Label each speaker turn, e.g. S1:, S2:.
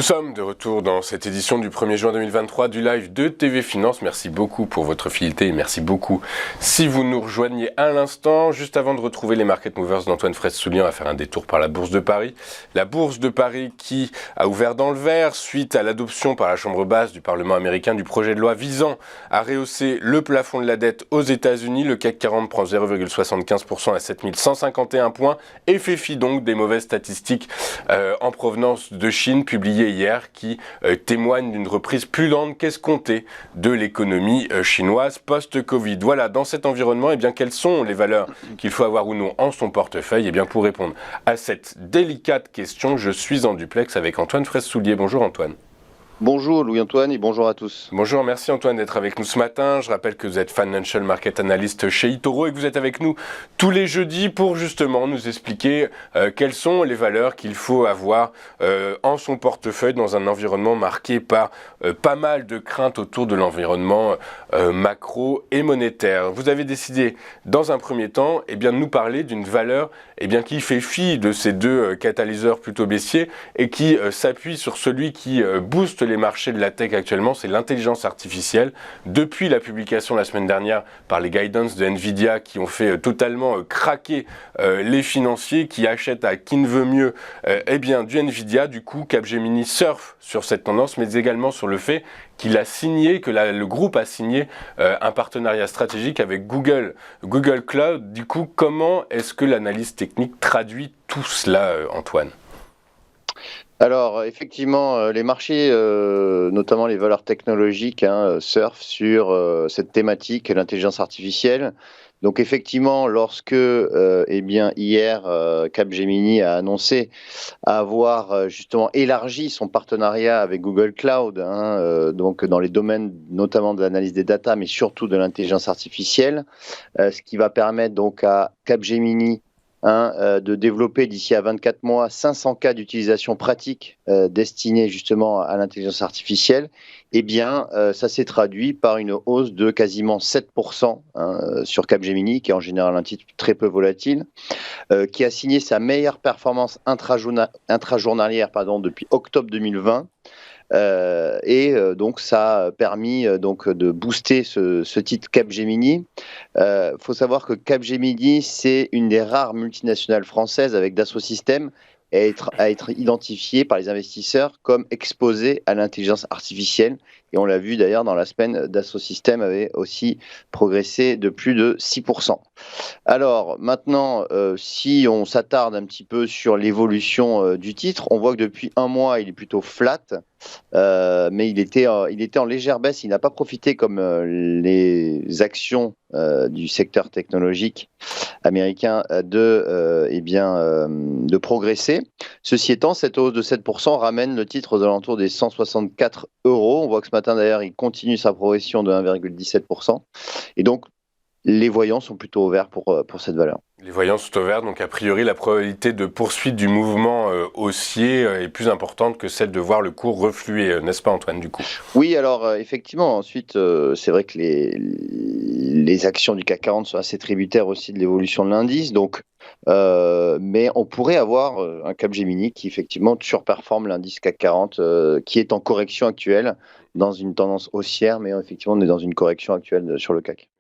S1: Nous sommes de retour dans cette édition du 1er juin 2023 du live de TV Finance. Merci beaucoup pour votre fidélité et merci beaucoup si vous nous rejoignez à l'instant. Juste avant de retrouver les Market Movers d'Antoine Fraisse-Soulier, on va faire un détour par la Bourse de Paris. La Bourse de Paris qui a ouvert dans le vert suite à l'adoption par la Chambre basse du Parlement américain du projet de loi visant à rehausser le plafond de la dette aux États-Unis. Le CAC 40 prend 0,75% à 7151 points et fait fi donc des mauvaises statistiques en provenance de Chine publiées hier qui témoigne d'une reprise plus lente qu'escomptée de l'économie chinoise post-Covid. Voilà, dans cet environnement, eh bien, quelles sont les valeurs qu'il faut avoir ou non en son portefeuille? Eh bien, pour répondre à cette délicate question, je suis en duplex avec Antoine Fraisse-Soulier. Bonjour Antoine.
S2: Bonjour Louis-Antoine et bonjour à tous.
S1: Bonjour, merci Antoine d'être avec nous ce matin. Je rappelle que vous êtes Financial Market Analyst chez eToro et que vous êtes avec nous tous les jeudis pour justement nous expliquer quelles sont les valeurs qu'il faut avoir en son portefeuille dans un environnement marqué par pas mal de craintes autour de l'environnement macro et monétaire. Vous avez décidé dans un premier temps de nous parler d'une valeur qui fait fi de ces deux catalyseurs plutôt baissiers et qui s'appuie sur celui qui booste les marchés de la tech actuellement, c'est l'intelligence artificielle. Depuis la publication la semaine dernière par les guidance de Nvidia qui ont fait totalement craquer les financiers qui achètent à qui ne veut mieux du Nvidia, du coup Capgemini surfe sur cette tendance mais également sur le fait qu'il a signé, le groupe a signé un partenariat stratégique avec Google Cloud. Du coup, comment est-ce que l'analyse technique traduit tout cela, Antoine ?
S2: Alors effectivement, les marchés, notamment les valeurs technologiques, surfent sur cette thématique, l'intelligence artificielle. Donc effectivement, lorsque hier Capgemini a annoncé avoir justement élargi son partenariat avec Google Cloud, donc dans les domaines notamment de l'analyse des data, mais surtout de l'intelligence artificielle, ce qui va permettre donc à Capgemini de développer d'ici à 24 mois 500 cas d'utilisation pratique destinés justement à l'intelligence artificielle, ça s'est traduit par une hausse de quasiment 7% sur Capgemini, qui est en général un titre très peu volatile, qui a signé sa meilleure performance intrajournalière depuis octobre 2020. Donc ça a permis de booster ce titre Capgemini. Faut savoir que Capgemini, c'est une des rares multinationales françaises avec Dassault Systèmes à être identifiée par les investisseurs comme exposée à l'intelligence artificielle. Et on l'a vu d'ailleurs dans la semaine, Dassault Systèmes avait aussi progressé de plus de 6%. Alors maintenant, si on s'attarde un petit peu sur l'évolution du titre, on voit que depuis un mois, il est plutôt flat. Mais il était en légère baisse. Il n'a pas profité comme les actions du secteur technologique américain de progresser. Ceci étant, cette hausse de 7% ramène le titre aux alentours des 164 euros. On voit que ce matin d'ailleurs, il continue sa progression de 1,17%. Et donc, les voyants sont plutôt ouverts pour cette valeur.
S1: Les voyants sont ouverts, donc a priori la probabilité de poursuite du mouvement haussier est plus importante que celle de voir le cours refluer, n'est-ce pas Antoine, du coup ?
S2: Oui, alors effectivement, ensuite, c'est vrai que les actions du CAC 40 sont assez tributaires aussi de l'évolution de l'indice, mais on pourrait avoir un Capgemini qui effectivement surperforme l'indice CAC 40, qui est en correction actuelle, dans une tendance haussière, mais effectivement on est dans une correction actuelle sur le CAC.